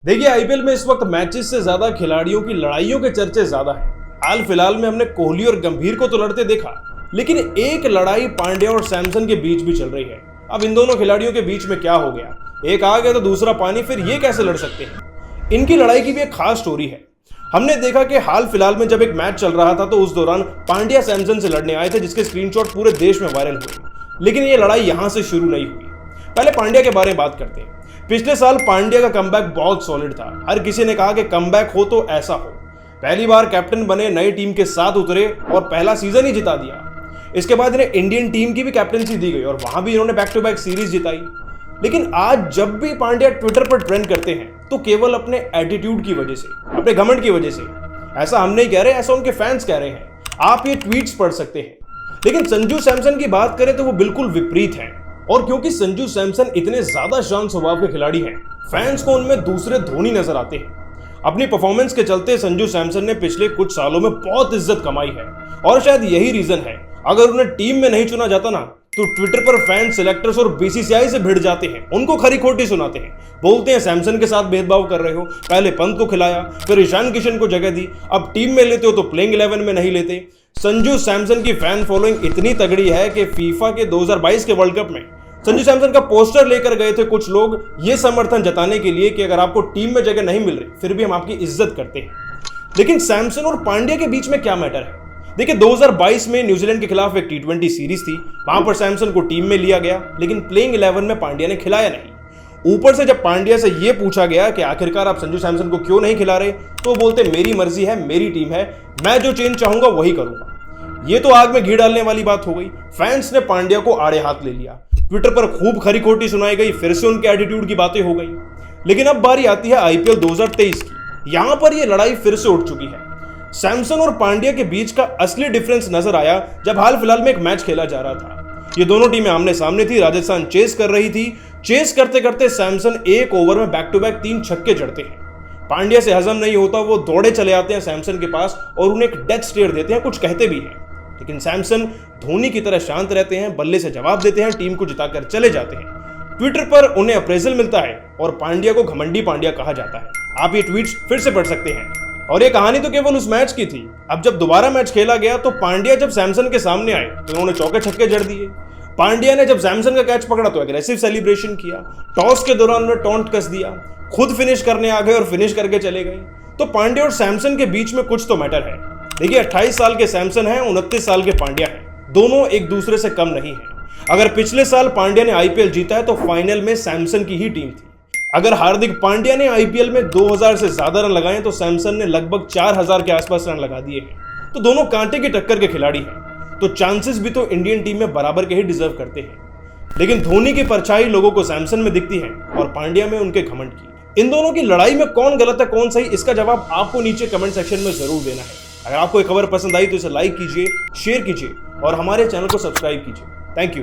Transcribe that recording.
देखिए आईपीएल में इस वक्त मैचेस से ज्यादा खिलाड़ियों की लड़ाइयों के चर्चे ज्यादा हैं। हाल फिलहाल में हमने कोहली और गंभीर को तो लड़ते देखा, लेकिन एक लड़ाई पांड्या और सैमसन के बीच भी चल रही है। अब इन दोनों खिलाड़ियों के बीच में क्या हो गया, एक आ गया तो दूसरा पानी, फिर ये कैसे लड़ सकते हैं। इनकी लड़ाई की भी एक खास स्टोरी है। हमने देखा कि हाल फिलहाल में जब एक मैच चल रहा था तो उस दौरान पांड्या सैमसन से लड़ने आए थे, जिसके स्क्रीनशॉट पूरे देश में वायरल हुए। लेकिन ये लड़ाई यहां से शुरू नहीं हुई। पहले पांड्या के बारे में बात करते हैं। पिछले साल पांड्या का कमबैक बहुत सॉलिड था। हर किसी ने कहा कि कमबैक हो तो ऐसा हो। पहली बार कैप्टन बने, नई टीम के साथ उतरे और पहला सीजन ही जिता दिया। इसके बाद इन्हें इंडियन टीम की भी कैप्टनसी दी गई और वहां भी इन्होंने बैक टू बैक सीरीज जिताई। लेकिन आज जब भी पांड्या ट्विटर पर ट्रेंड करते हैं तो केवल अपने एटीट्यूड की वजह से, अपने घमंड की वजह से। ऐसा हम नहीं कह रहे, ऐसा उनके फैंस कह रहे हैं। आप ये ट्वीट्स पढ़ सकते हैं। लेकिन संजू सैमसन की बात करें तो वो बिल्कुल विपरीत है। और क्योंकि संजू सैमसन इतने ज्यादा शांत स्वभाव के खिलाड़ी हैं, फैंस को उनमें दूसरे धोनी नजर आते हैं। अपनी परफॉर्मेंस के चलते संजू सैमसन ने पिछले कुछ सालों में बहुत इज्जत कमाई है और शायद यही रीजन है। अगर उन्हें टीम में नहीं चुना जाता ना तो ट्विटर पर फैन, सिलेक्टर्स और बीसीसीआई से भिड़ जाते हैं, उनको खरी खोटी सुनाते हैं। बोलते हैं सैमसन के साथ भेदभाव कर रहे हो, पहले पंत को खिलाया, फिर ईशान किशन को जगह दी, अब टीम में लेते हो तो प्लेइंग 11 में नहीं लेते। संजू सैमसन की फैन फॉलोइंग इतनी तगड़ी है कि फीफा के 2022 के वर्ल्ड कप में संजू सैमसन का पोस्टर लेकर गए थे कुछ लोग, ये समर्थन जताने के लिए कि अगर आपको टीम में जगह नहीं मिल रही फिर भी हम आपकी इज्जत करते हैं। लेकिन सैमसन और पांड्या के बीच में क्या मैटर है? देखिए 2022 में न्यूजीलैंड के खिलाफ एक टी20 सीरीज थी। वहां पर सैमसन को टीम में लिया गया, लेकिन प्लेइंग 11 में पांड्या ने खिलाया नहीं। ऊपर से जब पांड्या से यह पूछा गया कि आखिरकार आप संजू सैमसन को क्यों नहीं खिला रहे, तो बोलते मेरी मर्जी है, मेरी टीम है, मैं जो चेंज चाहूंगा वही करूंगा। ये तो आग में घी डालने वाली बात हो गई। फैंस ने पांड्या को आड़े हाथ ले लिया, ट्विटर पर खूब खरी खोटी सुनाई गई, फिर से उनके एटीट्यूड की बातें हो गई। लेकिन अब बारी आती है आईपीएल 2023 की। यहां पर यह लड़ाई फिर से उठ चुकी है। सैमसन और पांड्या के बीच का असली डिफरेंस नजर आया जब हाल फिलहाल में एक मैच खेला जा रहा था। ये दोनों टीमें आमने सामने थी। राजस्थान चेस कर रही थी। चेस करते करते सैमसन एक ओवर में बैक टू बैक 3 छक्के जड़ते हैं। पांड्या से हजम नहीं होता, वो दौड़े चले आते हैं सैमसन के पास और उन्हें एक डेथ स्टेयर देते हैं, कुछ कहते भी हैं। लेकिन सैमसन धोनी की तरह शांत रहते हैं, बल्ले से जवाब देते हैं, टीम को जिताकर चले जाते हैं। ट्विटर पर उन्हें अप्रेजल मिलता है और पांड्या को घमंडी पांड्या कहा जाता है। आप ये ट्वीट्स फिर से पढ़ सकते हैं। और ये कहानी तो केवल उस मैच की थी। अब जब दोबारा मैच खेला गया तो पांड्या जब सैमसन के सामने आए तो उन्होंने चौके छक्के जड़ दिए। पांड्या ने जब सैमसन का कैच पकड़ा तो एग्रेसिव सेलिब्रेशन किया। टॉस के दौरान उन्होंने टॉन्ट कस दिया, खुद फिनिश करने आ गए और फिनिश करके चले गए। तो पांड्या और सैमसन के बीच में कुछ तो मैटर है। देखिए 28 साल के सैमसन हैं, 29 साल के पांड्या हैं। दोनों एक दूसरे से कम नहीं है। अगर पिछले साल पांड्या ने आईपीएल जीता है तो फाइनल में सैमसन की ही टीम थी। अगर हार्दिक पांड्या ने आईपीएल में 2000 से ज्यादा रन लगाए तो सैमसन ने लगभग 4000 के आसपास रन लगा दिए हैं। तो दोनों कांटे की टक्कर के खिलाड़ी हैं, तो चांसेस भी तो इंडियन टीम में बराबर के ही डिजर्व करते हैं। लेकिन धोनी की परछाई लोगों को सैमसन में दिखती है और पांड्या में उनके घमंड की। इन दोनों की लड़ाई में कौन गलत है कौन सही, इसका जवाब आपको नीचे कमेंट सेक्शन में जरूर देना है। अगर आपको ये खबर पसंद आई तो इसे लाइक कीजिए, शेयर कीजिए और हमारे चैनल को सब्सक्राइब कीजिए। Thank you.